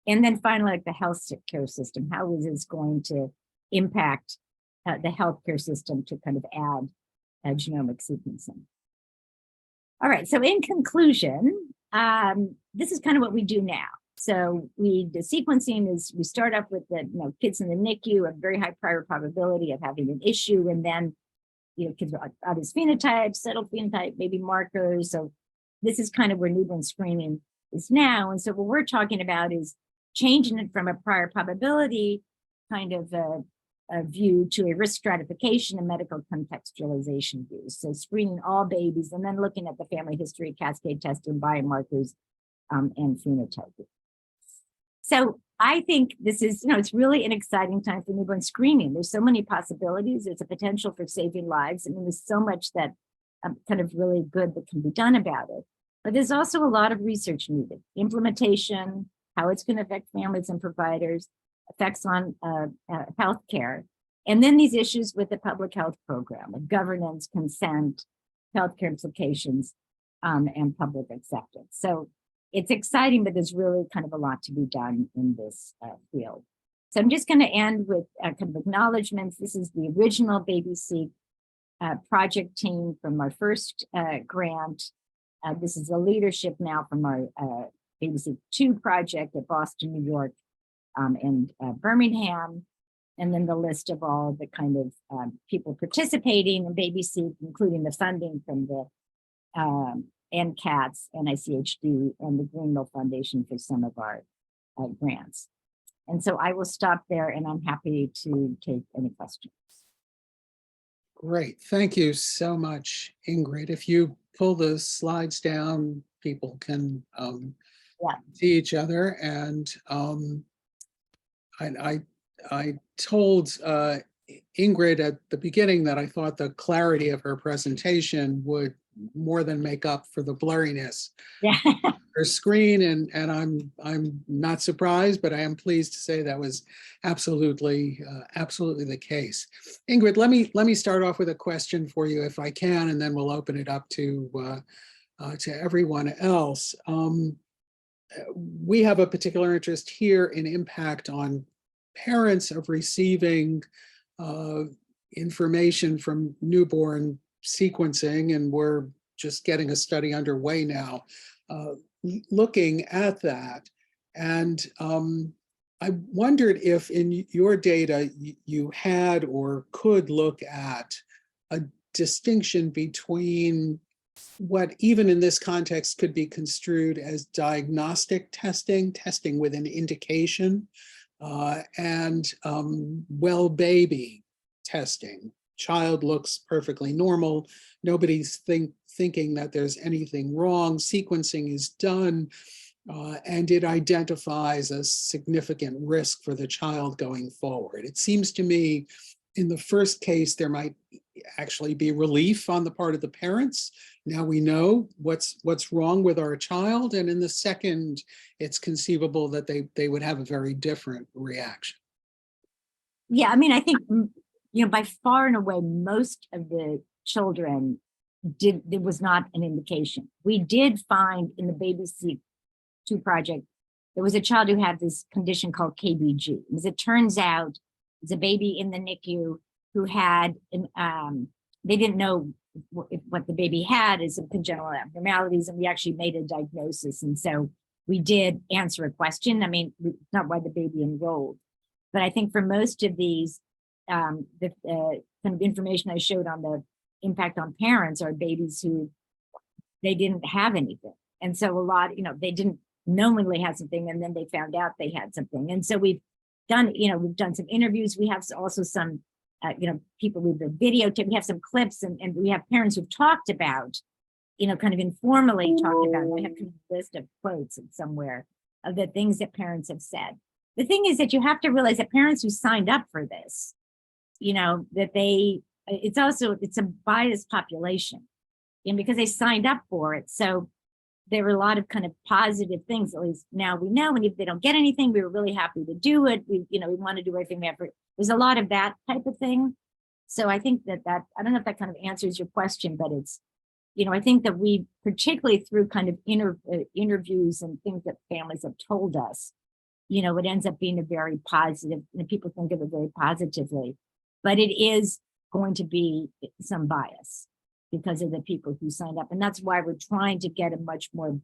And then finally, like the healthcare system, how is this going to impact the healthcare system to kind of add genomic sequencing? All right, so in conclusion, this is kind of what we do now. So the sequencing is, we start up with the kids in the NICU, a very high prior probability of having an issue, and then kids are obvious phenotypes, subtle phenotype, maybe markers. So this is kind of where newborn screening is now. And so what we're talking about is changing it from a prior probability kind of a view to a risk stratification and medical contextualization view. So screening all babies and then looking at the family history, cascade testing, biomarkers, and phenotyping. So I think this is, it's really an exciting time for newborn screening. There's so many possibilities. There's a potential for saving lives. I mean, there's so much that kind of really good that can be done about it. But there's also a lot of research needed. Implementation, how it's going to affect families and providers, effects on healthcare, and then these issues with the public health program, of governance, consent, healthcare implications, and public acceptance. So it's exciting, but there's really kind of a lot to be done in this field. So I'm just going to end with kind of acknowledgements. This is the original BabySeq project team from our first grant. This is the leadership now from our BabySeq 2 project at Boston, New York, and Birmingham. And then the list of all the kind of people participating in BabySeq, including the funding from the NCATS, NICHD, and the Greenville Foundation for some of our grants. And so I will stop there, and I'm happy to take any questions. Great. Thank you so much, Ingrid. If you pull the slides down, people can see each other. And I told Ingrid at the beginning that I thought the clarity of her presentation would more than make up for the blurriness of her screen, and I'm not surprised, but I am pleased to say that was absolutely the case. Ingrid, let me start off with a question for you, if I can, and then we'll open it up to everyone else. We have a particular interest here in impact on parents of receiving information from newborn sequencing, and we're just getting a study underway now looking at that. And I wondered if in your data you had or could look at a distinction between what even in this context could be construed as diagnostic testing with an indication, and well baby testing. Child looks perfectly normal. Nobody's thinking that there's anything wrong. Sequencing is done, and it identifies a significant risk for the child going forward. It seems to me in the first case, there might actually be relief on the part of the parents. Now we know what's wrong with our child. And in the second, it's conceivable that they would have a very different reaction. Yeah, I mean, I think, by far and away, most of the children there was not an indication. We did find in the BabySeq 2 project, there was a child who had this condition called KBG. As it turns out, it's a baby in the NICU who had, they didn't know what the baby had as some congenital abnormalities, and we actually made a diagnosis. And so we did answer a question. I mean, not why the baby enrolled, but I think for most of these, the kind of information I showed on the impact on parents are babies who they didn't have anything. And so a lot, they didn't knowingly have something, and then they found out they had something. And so we've done some interviews. We have also some, people with the videotape. We have some clips, and we have parents who've talked about, kind of informally talked about. I have a list of quotes somewhere of the things that parents have said. The thing is that you have to realize that parents who signed up for this, that it's a biased population, and because they signed up for it. So there were a lot of kind of positive things, at least now we know. And if they don't get anything, we were really happy to do it. We want to do everything we have. There's a lot of that type of thing. So I think that I don't know if that kind of answers your question, but it's, I think that we, particularly through kind of interviews and things that families have told us, it ends up being a very positive, and people think of it very positively, but it is going to be some bias because of the people who signed up. And that's why we're trying to get a much more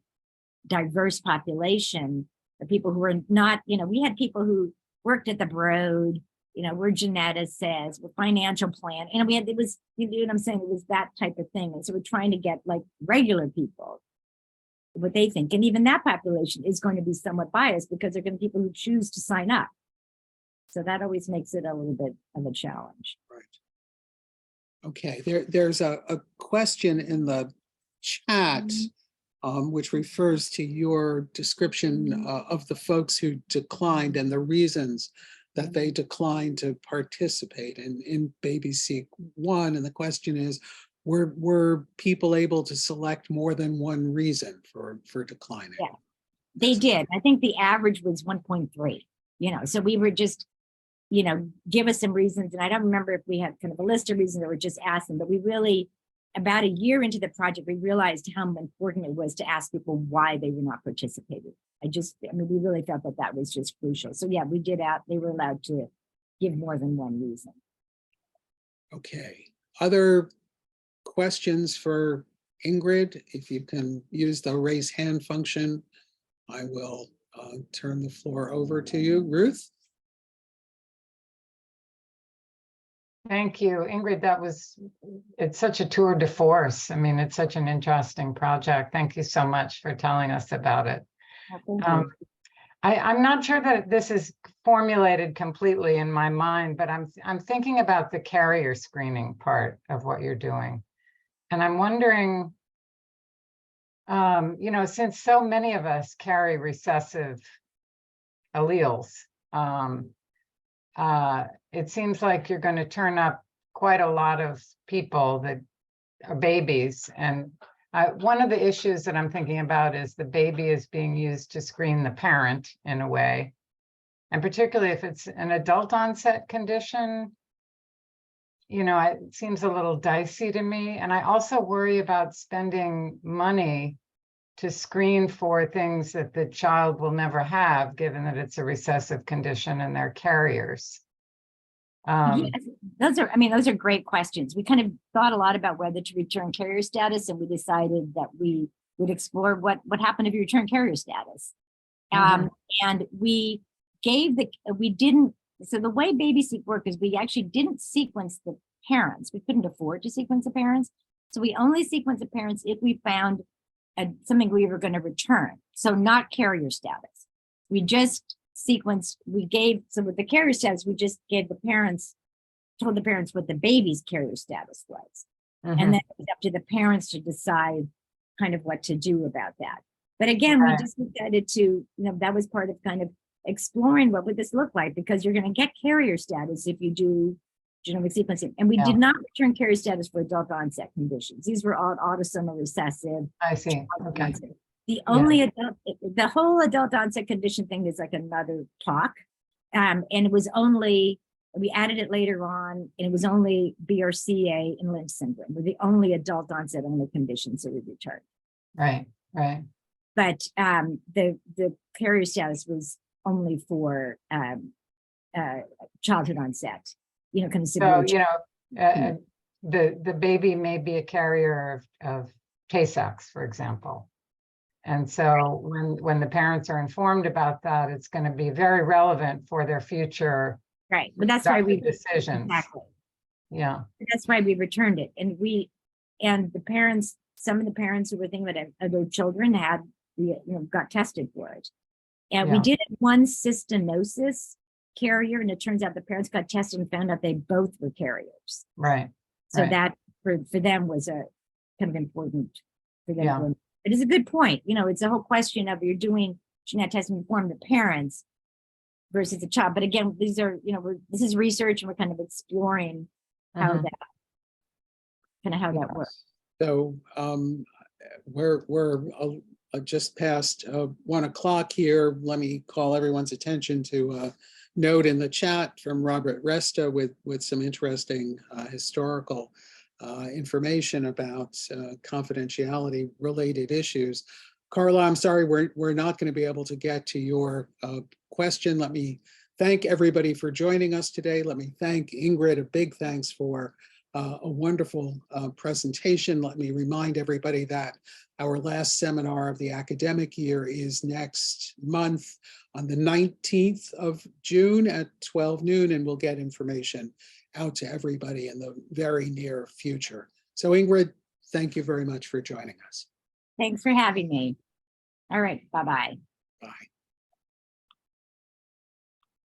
diverse population of people who are not, we had people who worked at the Broad, we're geneticists, we're financial plan. And it was, you know what I'm saying? It was that type of thing. And so we're trying to get like regular people, what they think. And even that population is going to be somewhat biased because they're going to be people who choose to sign up. So that always makes it a little bit of a challenge. Right. Okay, there's a question in the chat which refers to your description of the folks who declined and the reasons that they declined to participate in BabySeq 1. And the question is, were people able to select more than one reason for declining? Yeah, they did. I think the average was 1.3, so we were just, give us some reasons. And I don't remember if we had kind of a list of reasons that were just asking, but we really, about a year into the project, we realized how important it was to ask people why they were not participating. We really felt that was just crucial. So yeah, we did they were allowed to give more than one reason. Okay. Other questions for Ingrid, if you can use the raise hand function, I will turn the floor over to you. Ruth? Thank you, Ingrid. It's such a tour de force. I mean, it's such an interesting project. Thank you so much for telling us about it. I'm not sure that this is formulated completely in my mind, but I'm thinking about the carrier screening part of what you're doing. And I'm wondering, since so many of us carry recessive alleles, it seems like you're going to turn up quite a lot of people that are babies. And one of the issues that I'm thinking about is the baby is being used to screen the parent in a way. And particularly if it's an adult onset condition, it seems a little dicey to me. And I also worry about spending money to screen for things that the child will never have, given that it's a recessive condition and they're carriers. Yes, those are great questions. We kind of thought a lot about whether to return carrier status, and we decided that we would explore what happened if you return carrier status. And we didn't, so the way BabySeq worked is we actually didn't sequence the parents. We couldn't afford to sequence the parents. So we only sequenced the parents if we found something we were going to return. So not carrier status. We just sequenced, so with the carrier status, we just told the parents what the baby's carrier status was. And then it was up to the parents to decide kind of what to do about that. But again, we just decided to, that was part of kind of exploring what would this look like, because you're going to get carrier status if you do genomic sequencing. And we did not return carrier status for adult onset conditions. These were all autosomal recessive. I see. Okay. The only the whole adult onset condition thing is like another talk. And it was only, we added it later on, and it was only BRCA and Lynch syndrome were the only adult onset only conditions that we returned. Right. But the carrier status was only for childhood onset, kind of severe. So, the baby may be a carrier of Tay-Sachs, for example. And so when the parents are informed about that, it's going to be very relevant for their future. Right. But that's why we decisions. Exactly. Yeah. That's why we returned it. And the parents, some of the parents who were thinking that their children had, got tested for it. And we did one cystinosis carrier, and it turns out the parents got tested and found out they both were carriers. Right. So that for them was a kind of important for them. Yeah. It is a good point. It's a whole question of you're doing genetic testing to inform the parents versus the child. But again, these are, this is research, and we're kind of exploring how that works. So we're just past 1 o'clock here. Let me call everyone's attention to a note in the chat from Robert Resta with some interesting historical information about confidentiality related issues. Carla, I'm sorry, we're not going to be able to get to your question. Let me thank everybody for joining us today. Let me thank Ingrid, a big thanks for a wonderful presentation. Let me remind everybody that our last seminar of the academic year is next month on the 19th of June at 12 noon, and we'll get information out to everybody in the very near future. So Ingrid, thank you very much for joining us. Thanks for having me. All right, bye-bye. Bye.